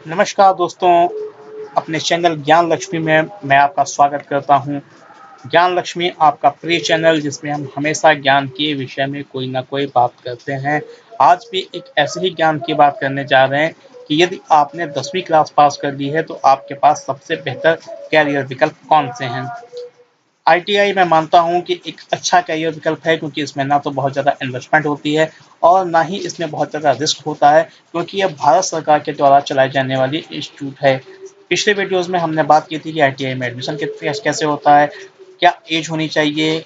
नमस्कार दोस्तों, अपने चैनल ज्ञान लक्ष्मी में मैं आपका स्वागत करता हूं। ज्ञान लक्ष्मी आपका प्रिय चैनल जिसमें हम हमेशा ज्ञान के विषय में कोई ना कोई बात करते हैं। आज भी एक ऐसे ही ज्ञान की बात करने जा रहे हैं कि यदि आपने 10वीं क्लास पास कर ली है तो आपके पास सबसे बेहतर कैरियर विकल्प कौन से हैं। आईटीआई मैं मानता हूं कि एक अच्छा कैरियर विकल्प है, क्योंकि इसमें ना तो बहुत ज़्यादा इन्वेस्टमेंट होती है और ना ही इसमें बहुत ज़्यादा रिस्क होता है, क्योंकि यह भारत सरकार के द्वारा चलाई जाने वाली इंस्टीट्यूट है। पिछले वीडियोस में हमने बात की थी कि आईटीआई में एडमिशन कैसे होता है, क्या एज होनी चाहिए।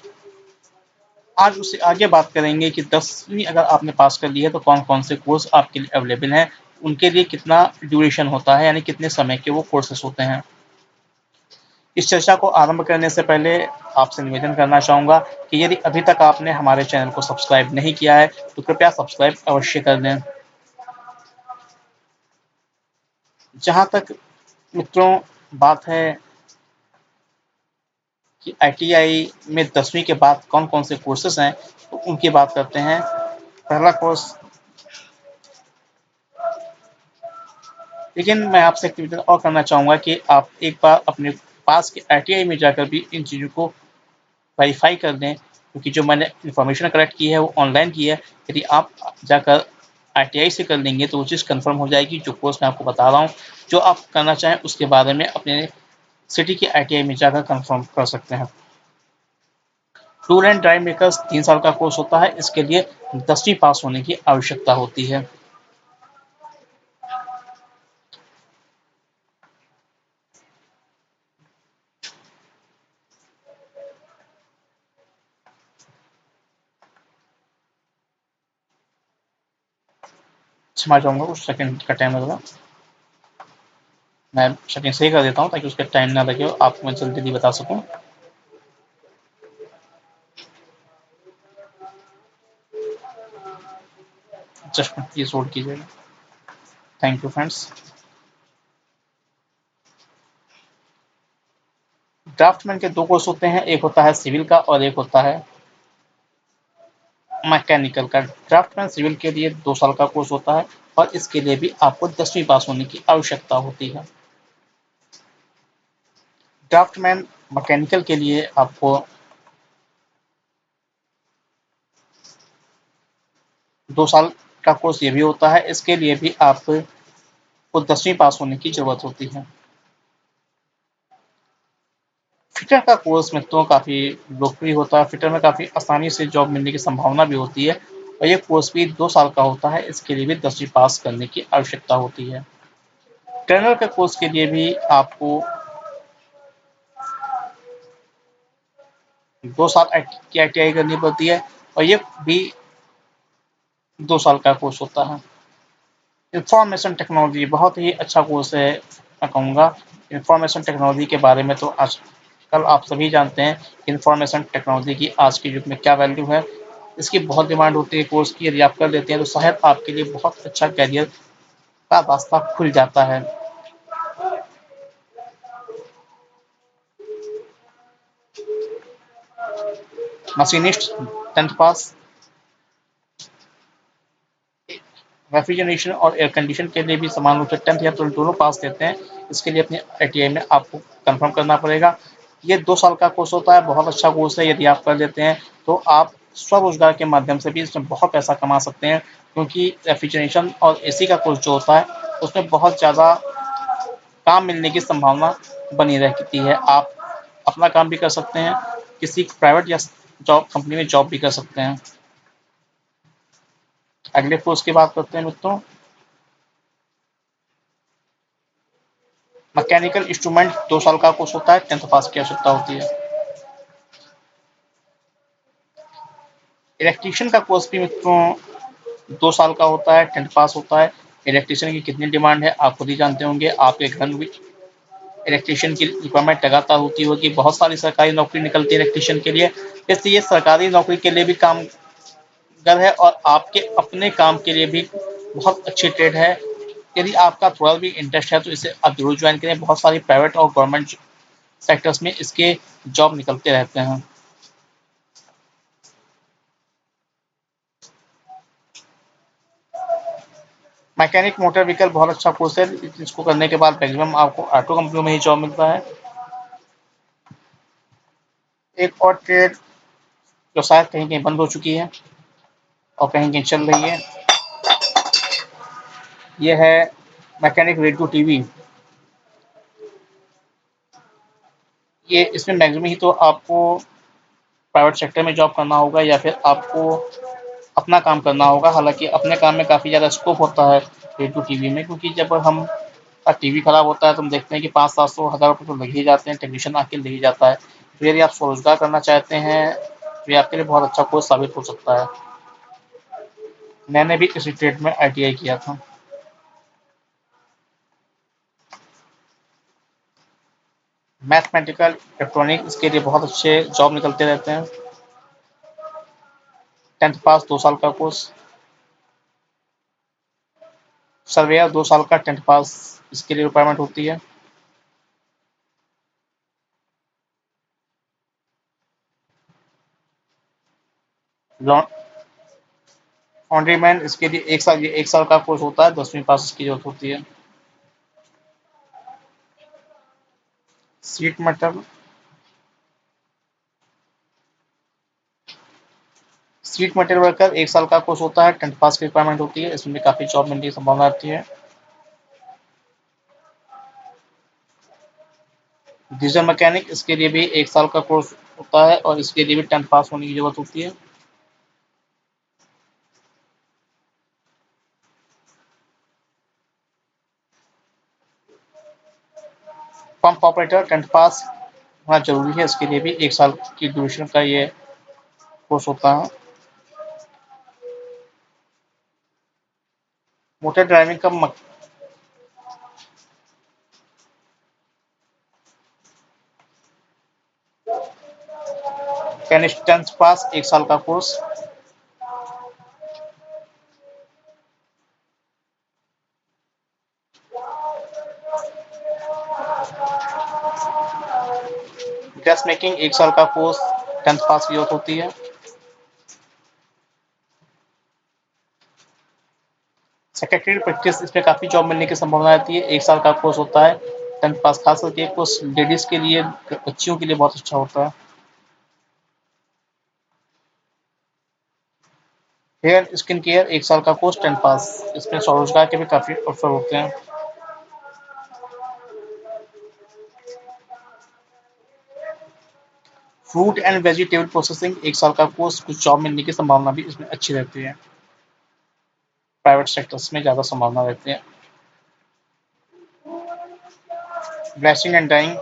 आज उससे आगे बात करेंगे कि 10वीं अगर आपने पास कर ली है तो कौन कौन से कोर्स आपके लिए अवेलेबल हैं, उनके लिए कितना ड्यूरेशन होता है, यानी कितने समय के वो कोर्सेस होते हैं। इस चर्चा को आरंभ करने से पहले आपसे निवेदन करना चाहूँगा कि यदि अभी तक आपने हमारे चैनल को सब्सक्राइब नहीं किया है तो कृपया सब्सक्राइब अवश्य कर लें। जहाँ तक मित्रों बात है कि आईटीआई में 10वीं के बाद कौन कौन से कोर्सेज हैं, तो उनकी बात करते हैं। पहला कोर्स, लेकिन मैं आपसे एक निवेदन और करना चाहूँगा कि आप एक बार अपने पास के आईटीआई में जाकर भी इन चीज़ों को वेरीफाई कर दें, क्योंकि जो मैंने इन्फॉर्मेशन कलेक्ट की है वो ऑनलाइन की है। यदि आप जाकर आईटीआई से कर लेंगे तो वो चीज़ कंफर्म हो जाएगी। जो कोर्स मैं आपको बता रहा हूँ, जो आप करना चाहें उसके बारे में अपने सिटी के आईटीआई में जाकर कंफर्म कर सकते हैं। टूर एंड ड्राइव मेकर्स 3 साल का कोर्स होता है। इसके लिए 10वीं पास होने की आवश्यकता होती है। क्षमा चाहूँगा, कुछ सेकंड का टाइम लगेगा। मैं सेटिंग सही कर देता हूँ ताकि उसका टाइम ना लगे और आपको मैं जल्दी बता सकूँ। जस्ट प्लीज होल्ड कीजिएगा। Thank you friends. ड्राफ्टमैन के 2 कोर्स होते हैं, एक होता है सिविल का और एक होता है मैकेनिकल का। ड्राफ्टमैन सिविल के लिए 2 साल का कोर्स होता है और इसके लिए भी आपको 10वीं पास होने की आवश्यकता होती है। ड्राफ्टमैन मैकेनिकल के लिए आपको 2 साल का कोर्स ये भी होता है। इसके लिए भी आपको 10वीं पास होने की जरूरत होती है। फिटर का कोर्स मित्रों काफ़ी लोकप्रिय होता है। फिटर में काफ़ी आसानी से जॉब मिलने की संभावना भी होती है और ये कोर्स भी 2 साल का होता है। इसके लिए भी 10वीं पास करने की आवश्यकता होती है। ट्रेनर के कोर्स के लिए भी आपको 2 साल की आईटीआई करनी पड़ती है और ये भी 2 साल का कोर्स होता है। इंफॉर्मेशन टेक्नोलॉजी बहुत ही अच्छा कोर्स है, मैं कहूँगा। इंफॉर्मेशन टेक्नोलॉजी के बारे में तो आजकल आप सभी जानते हैं कि इंफॉर्मेशन टेक्नोलॉजी की आज के युग में क्या वैल्यू है। इसकी बहुत डिमांड होती है कोर्स की। यदि आप कर लेते हैं तो शायद आपके लिए बहुत अच्छा कैरियर का रास्ता खुल जाता है। मशीनिस्ट 10th पास, रेफ्रिजरेशन और एयर कंडीशन के लिए भी समान रूप से 10th या 12th दोनों पास देते हैं। इसके लिए अपने आईटीआई में आपको कंफर्म करना पड़ेगा। ये 2 साल का कोर्स होता है, बहुत अच्छा कोर्स है। यदि आप कर लेते हैं तो आप स्वरोजगार के माध्यम से भी इसमें बहुत पैसा कमा सकते हैं, क्योंकि रेफ्रिजरेशन और एसी का कोर्स जो होता है उसमें बहुत ज़्यादा काम मिलने की संभावना बनी रहती है। आप अपना काम भी कर सकते हैं, किसी प्राइवेट या जॉब कंपनी में जॉब भी कर सकते हैं। अगले कोर्स की बात करते हैं मित्रों। मैकेनिकल इंस्ट्रूमेंट 2 साल का कोर्स होता है, 10th पास की आवश्यकता होती है। इलेक्ट्रीशियन का कोर्स भी मित्रों 2 साल का होता है, 10th पास होता है। इलेक्ट्रीशियन की कितनी डिमांड है आप खुद ही जानते होंगे। आपके घर में भी इलेक्ट्रीशियन की रिक्वायरमेंट लगातार होती होगी। बहुत सारी सरकारी नौकरी निकलती है इलेक्ट्रीशियन के लिए, इसलिए सरकारी नौकरी के लिए भी कामगर है और आपके अपने काम के लिए भी बहुत अच्छी ट्रेड है। यदि आपका थोड़ा भी इंटरेस्ट है तो इसे आप जरूर ज्वाइन करें। बहुत सारी प्राइवेट और गवर्नमेंट सेक्टर्स में इसके जॉब निकलते रहते हैं। मैकेनिक मोटर व्हीकल बहुत अच्छा कोर्स है, इसको करने के बाद मैक्सिमम आपको ऑटो कंपनियों में ही जॉब मिलता है। एक और ट्रेड जो शायद कहीं कहीं बंद हो चुकी है और कहीं कहीं चल रही है, ये है मैकेनिक रेडियो टीवी। ये इसमें मैक्सिमम ही तो आपको प्राइवेट सेक्टर में जॉब करना होगा या फिर आपको अपना काम करना होगा। हालांकि अपने काम में काफ़ी ज़्यादा स्कोप होता है रेडियो टीवी में, क्योंकि जब हम टीवी खराब होता है तो हम देखते हैं कि 500-700-1000 रुपये तो लग ही जाते हैं, टेक्नीशियन आके ले ही जाता है। फिर यदि आप स्वरोजगार करना चाहते हैं तो ये आपके लिए बहुत अच्छा कोर्स साबित हो सकता है। मैंने भी इसी ट्रेड में ITI किया था। मैथमेटिकल इलेक्ट्रॉनिक, इसके लिए बहुत अच्छे जॉब निकलते रहते हैं। 10th पास 2 साल का कोर्स। सर्वेयर 2 साल का 10th पास इसके लिए रिक्वायरमेंट होती है। लॉन्ड्रीमैन, इसके लिए 1 साल, ये 1 साल का कोर्स होता है, 10वीं पास इसकी जरूरत होती है। Seat metal, seat metal worker 1 साल का कोर्स होता है, 10th पास की रिक्वायरमेंट होती है, इसमें काफ़ी जॉब मिलने की संभावना रहती है। डीजल मैकेनिक, इसके लिए भी 1 साल का कोर्स होता है और इसके लिए भी 10th पास होने की जरूरत होती है। पंप ऑपरेटर 10th पास होना जरूरी है, इसके लिए भी 1 साल की ड्यूरेशन का ये कोर्स होता है। मोटर ड्राइविंग का मैकेनिक 10th पास 1 साल का कोर्स। गैस मेकिंग 1 साल का कोर्स, 10th पास की जरूरत होती है। सेक्रेटरी प्रैक्टिस, इसमें काफ़ी जॉब मिलने की संभावना रहती है, 1 साल का कोर्स होता है, 10th पास। खास करके कोर्स लेडीज़ के लिए, बच्चियों के लिए बहुत अच्छा होता है। हेयर स्किन केयर 1 साल का कोर्स, 10th पास, इसमें स्वरोजगार के भी काफ़ी अवसर होते हैं। फ्रूट एंड वेजिटेबल प्रोसेसिंग 1 साल का कोर्स, कुछ जॉब मिलने की संभावना भी इसमें अच्छी रहती है, प्राइवेट सेक्टर्स में ज़्यादा संभावना रहती है। ब्लैशिंग एंड डाइंग,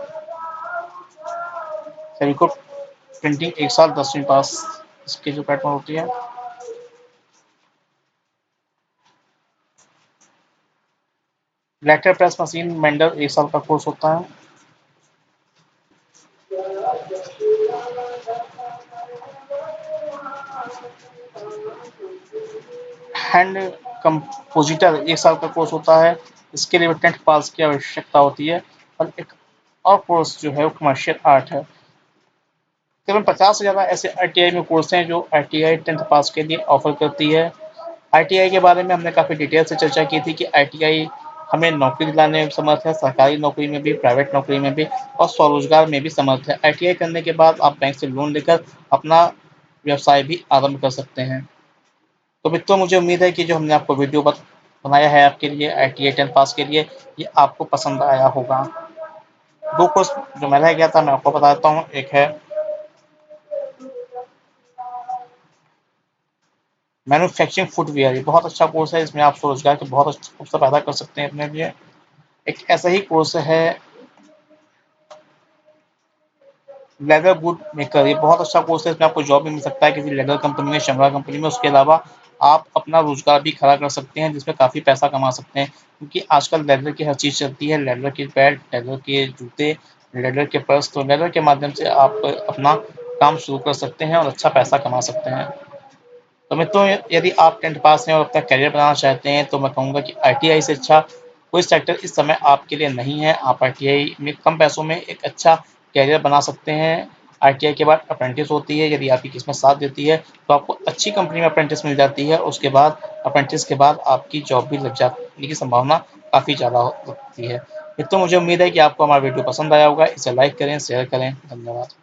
फेविकोल प्रिंटिंग 1 साल, 10वीं पास इसकी जो पैटर्न होती है। लेटर प्रेस मशीन मेंडर 1 साल का कोर्स होता है। हैंड कंपोजिटर 1 साल का कोर्स होता है, इसके लिए 10th पास की आवश्यकता होती है। और एक और कोर्स जो है वो कमर्शियल आर्ट है। तकरीबन 50 से ज़्यादा ऐसे ITI में कोर्स हैं जो ITI 10th पास के लिए ऑफर करती है। ITI के बारे में हमने काफ़ी डिटेल से चर्चा की थी कि ITI हमें नौकरी दिलाने में समर्थ है, सरकारी नौकरी में भी, प्राइवेट नौकरी में भी और स्वरोजगार में भी समर्थ है। ITI करने के बाद आप बैंक से लोन लेकर अपना व्यवसाय भी आरंभ कर सकते हैं। तो मित्रों, मुझे उम्मीद है कि जो हमने आपको वीडियो बनाया है आपके लिए ITI 10th पास के लिए, ये आपको पसंद आया होगा। 2 कोर्स जो मैं रह गया था मैं आपको बता देता हूँ। एक है मैन्युफैक्चरिंग फुटवियर, ये बहुत अच्छा कोर्स है, इसमें आप स्वरोजगार के बहुत अच्छे अवसर पैदा कर सकते हैं अपने लिए। एक ऐसा ही कोर्स है लेदर बूट मेकर, ये बहुत अच्छा कोर्स है, इसमें आपको जॉब भी मिल सकता है किसी लेदर कंपनी में, शमरा कंपनी में। उसके अलावा आप अपना रोजगार भी खड़ा कर सकते हैं, जिसमें काफ़ी पैसा कमा सकते हैं, क्योंकि आजकल लेदर की हर चीज़ चलती है। लेदर के पैड, लेदर के जूते, लेदर के पर्स, तो लेदर के माध्यम से आप अपना काम शुरू कर सकते हैं और अच्छा पैसा कमा सकते हैं। तो मित्रों, यदि आप 10th पास हैं और अपना करियर बनाना चाहते हैं तो मैं कहूँगा कि ITI से अच्छा कोई सेक्टर इस समय आपके लिए नहीं है। आप ITI में कम पैसों में एक अच्छा करियर बना सकते हैं। ITI के बाद अप्रेंटिस होती है। यदि आपकी किस्मत साथ देती है तो आपको अच्छी कंपनी में अप्रेंटिस मिल जाती है। उसके बाद अप्रेंटिस के बाद आपकी जॉब भी लग जाने की संभावना काफ़ी ज़्यादा होती है। तो मुझे उम्मीद है कि आपको हमारा वीडियो पसंद आया होगा। इसे लाइक करें, शेयर करें। धन्यवाद।